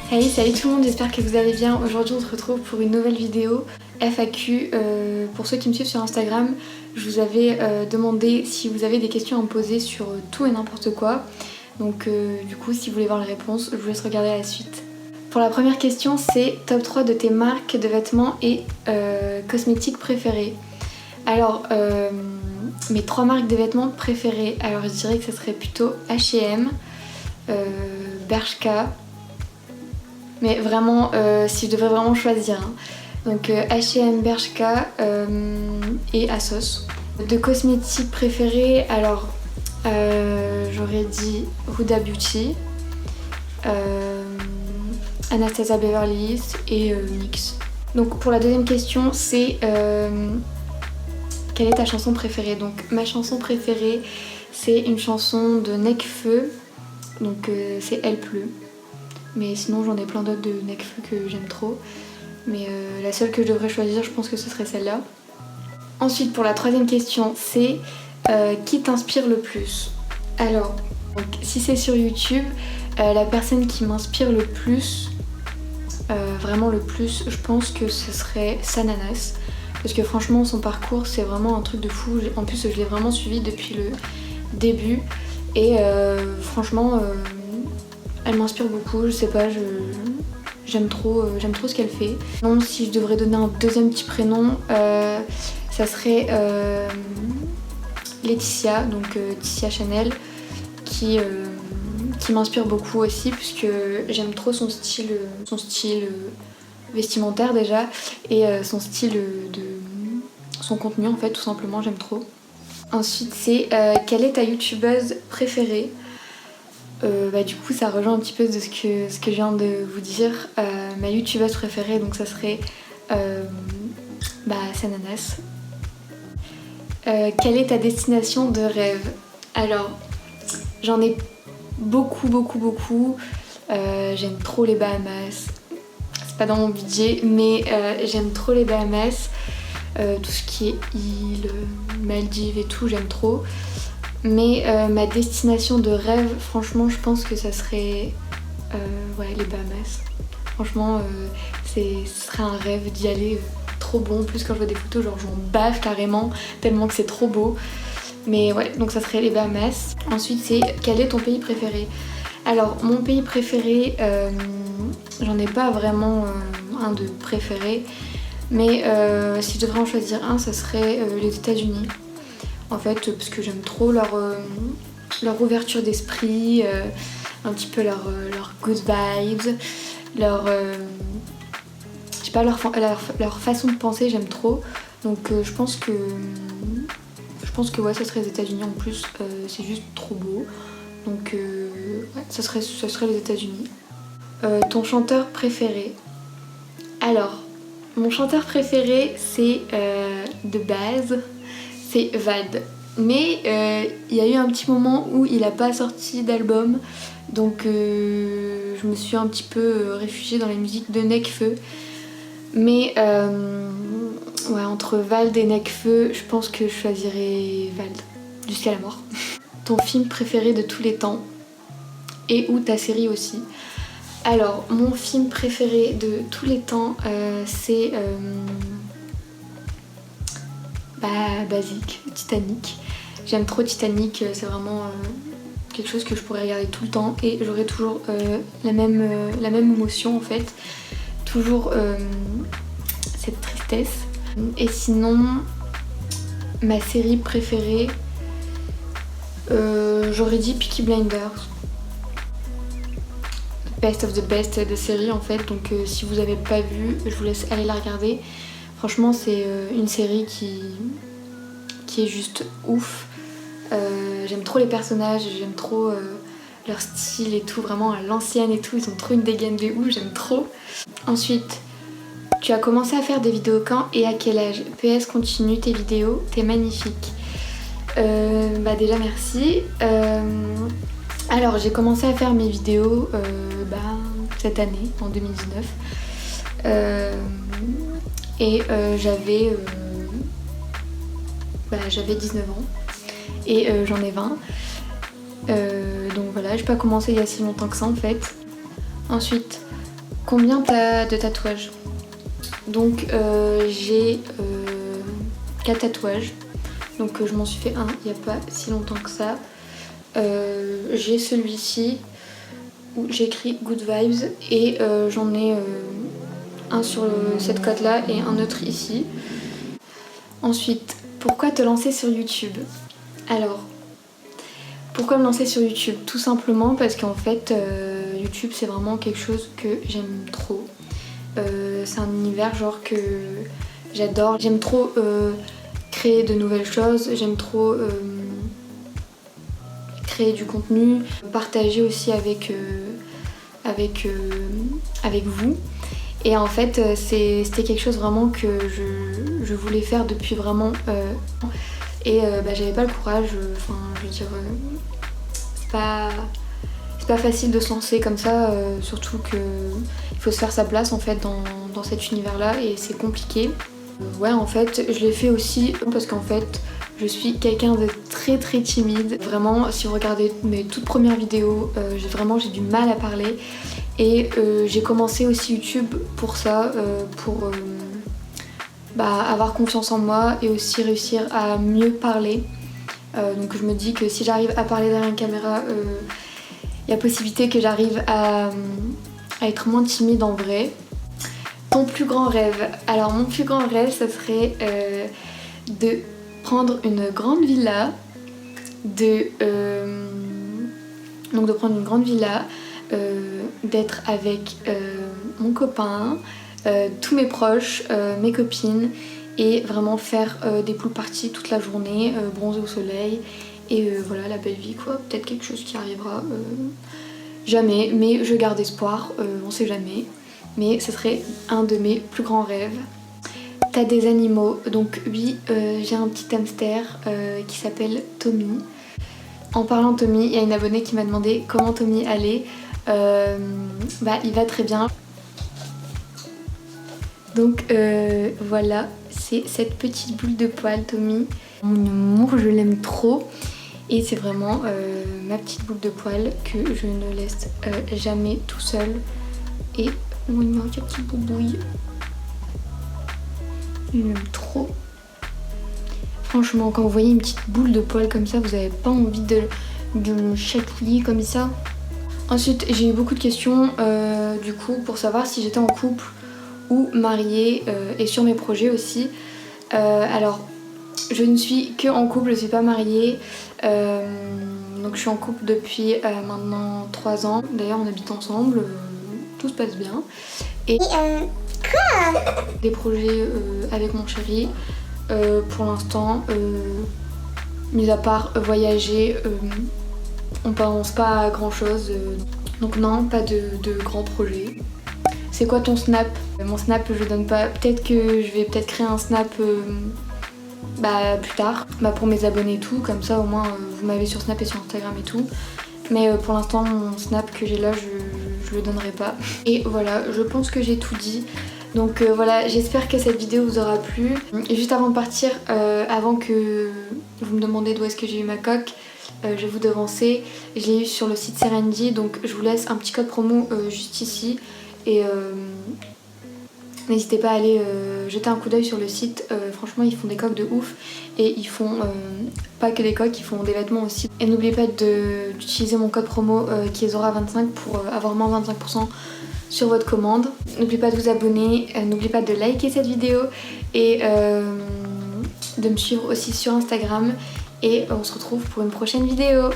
Salut tout le monde, j'espère que vous allez bien. Aujourd'hui on se retrouve pour une nouvelle vidéo FAQ. Pour ceux qui me suivent sur Instagram, je vous avais demandé si vous avez des questions à me poser sur tout et n'importe quoi. Donc du coup si vous voulez voir les réponses, je vous laisse regarder la suite. Pour la première question, c'est top 3 de tes marques de vêtements et cosmétiques préférées. Alors mes 3 marques de vêtements préférées, alors je dirais que ce serait plutôt H&M, Bershka. Mais vraiment, si je devrais vraiment choisir. Hein. Donc H&M, Bershka et Asos. De cosmétiques préférés, alors j'aurais dit Huda Beauty, Anastasia Beverly Hills et NYX. Donc pour la deuxième question, c'est quelle est ta chanson préférée? Donc ma chanson préférée, c'est une chanson de Nekfeu, donc c'est Elle pleut. Mais sinon j'en ai plein d'autres de Nekfeu que j'aime trop. Mais la seule que je devrais choisir, je pense que ce serait celle-là. Ensuite pour la troisième question, c'est qui t'inspire le plus? Alors, donc, si c'est sur YouTube, la personne qui m'inspire le plus, vraiment le plus, je pense que ce serait Sananas. Parce que franchement son parcours c'est vraiment un truc de fou. En plus je l'ai vraiment suivi depuis le début. Et franchement... elle m'inspire beaucoup, je sais pas, j'aime trop ce qu'elle fait. Non, si je devrais donner un deuxième petit prénom, ça serait Laetitia, donc Laetitia Chanel, qui m'inspire beaucoup aussi, puisque j'aime trop son style vestimentaire déjà, et son style son contenu en fait, tout simplement, j'aime trop. Ensuite c'est quelle est ta youtubeuse préférée? Du coup ça rejoint un petit peu de ce que je viens de vous dire. Ma youtubeuse préférée, donc ça serait Sananas. Quelle est ta destination de rêve? Alors j'en ai beaucoup. J'aime trop les Bahamas. C'est pas dans mon budget, mais j'aime trop les Bahamas. Tout ce qui est îles, Maldives et tout, j'aime trop. Mais ma destination de rêve, franchement, je pense que ça serait les Bahamas. Franchement, ce serait un rêve d'y aller, trop bon. En plus, quand je vois des photos, genre j'en bave carrément, tellement que c'est trop beau. Mais ouais, donc ça serait les Bahamas. Ensuite, c'est quel est ton pays préféré? Alors, mon pays préféré, j'en ai pas vraiment un de préféré. Mais si je devrais en choisir un, ça serait les États-Unis. En fait, parce que j'aime trop leur ouverture d'esprit, un petit peu leur good vibes, leur façon de penser, j'aime trop. Donc je pense que ouais, ça serait les États-Unis en plus, c'est juste trop beau. Donc ouais, ça serait les États-Unis. Ton chanteur préféré? Alors, mon chanteur préféré, c'est de base. C'est Vald. Mais il y a eu un petit moment où il n'a pas sorti d'album, donc je me suis un petit peu réfugiée dans les musiques de Nekfeu. Mais ouais, entre Vald et Nekfeu, je pense que je choisirais Vald jusqu'à la mort. Ton film préféré de tous les temps et ou ta série aussi? Alors, mon film préféré de tous les temps, c'est... basique, Titanic. J'aime trop Titanic, c'est vraiment quelque chose que je pourrais regarder tout le temps et j'aurais toujours la même émotion en fait. Toujours cette tristesse. Et sinon, ma série préférée, j'aurais dit Peaky Blinders. Best of the best de série en fait, donc si vous avez pas vu, je vous laisse aller la regarder. Franchement c'est une série qui est juste ouf. J'aime trop les personnages, j'aime trop leur style et tout, vraiment à l'ancienne et tout, ils ont trop une dégaine de ouf, j'aime trop. Ensuite, tu as commencé à faire des vidéos quand et à quel âge? PS, continue tes vidéos, t'es magnifique. Déjà merci. Alors j'ai commencé à faire mes vidéos cette année, en 2019. J'avais 19 ans et j'en ai 20. Donc voilà, j'ai pas commencé il y a si longtemps que ça en fait. Ensuite, Combien t'as de tatouages? Donc j'ai 4 tatouages. Donc je m'en suis fait un il n'y a pas si longtemps que ça. J'ai celui-ci où j'écris Good Vibes et j'en ai un sur cette côte là et un autre ici. Ensuite, pourquoi te lancer sur YouTube? Alors, pourquoi me lancer sur YouTube? Tout simplement parce qu'en fait YouTube c'est vraiment quelque chose que j'aime trop. C'est un univers genre que j'adore. J'aime trop créer de nouvelles choses, j'aime trop créer du contenu, partager aussi avec vous. Et en fait c'était quelque chose vraiment que je voulais faire depuis vraiment et j'avais pas le courage, enfin je veux dire c'est pas facile de se lancer comme ça, surtout que il faut se faire sa place en fait dans cet univers là et c'est compliqué. Ouais, en fait je l'ai fait aussi parce qu'en fait je suis quelqu'un de très très timide. Vraiment, si vous regardez mes toutes premières vidéos, j'ai du mal à parler. Et j'ai commencé aussi YouTube pour ça, pour avoir confiance en moi et aussi réussir à mieux parler. Donc je me dis que si j'arrive à parler derrière une caméra, il y a possibilité que j'arrive à être moins timide en vrai. Ton plus grand rêve? Alors mon plus grand rêve, ça serait de prendre une grande villa, d'être avec mon copain, tous mes proches, mes copines et vraiment faire des pool parties toute la journée, bronzer au soleil et voilà la belle vie quoi. Peut-être quelque chose qui arrivera jamais, mais je garde espoir, on sait jamais. Mais ce serait un de mes plus grands rêves. T'as des animaux? Donc oui, j'ai un petit hamster qui s'appelle Tommy. En parlant de Tommy, il y a une abonnée qui m'a demandé comment Tommy allait. Il va très bien. Donc voilà, c'est cette petite boule de poil Tommy. Mon amour, je l'aime trop. Et c'est vraiment ma petite boule de poil que je ne laisse jamais tout seul. Et oh non, il y a petit boubouille. Je l'aime trop. Franchement, quand vous voyez une petite boule de poil comme ça, vous n'avez pas envie de le chatouiller comme ça. Ensuite, j'ai eu beaucoup de questions du coup pour savoir si j'étais en couple ou mariée et sur mes projets aussi. Alors, je ne suis que en couple, je ne suis pas mariée. Donc je suis en couple depuis maintenant 3 ans. D'ailleurs, on habite ensemble, tout se passe bien. Et des projets avec mon chéri. Pour l'instant, mis à part voyager, on pense pas à grand chose. Donc non, pas de grands projets. C'est quoi ton snap? Mon snap, je le donne pas. Peut-être que je vais créer un snap plus tard, pour mes abonnés et tout. Comme ça, au moins, vous m'avez sur Snap et sur Instagram et tout. Mais pour l'instant, mon snap que j'ai là, je le donnerai pas. Et voilà, je pense que j'ai tout dit. Donc voilà, j'espère que cette vidéo vous aura plu. Et juste avant de partir, avant que vous me demandez d'où est-ce que j'ai eu ma coque, je vais vous devancer. Je l'ai eu sur le site Serendy, donc je vous laisse un petit code promo juste ici. Et n'hésitez pas à aller jeter un coup d'œil sur le site. Franchement, ils font des coques de ouf. Et ils font pas que des coques, ils font des vêtements aussi. Et n'oubliez pas d'utiliser mon code promo qui est Zora25 pour avoir moins 25% sur votre commande. N'oubliez pas de vous abonner, n'oubliez pas de liker cette vidéo et de me suivre aussi sur Instagram. Et on se retrouve pour une prochaine vidéo.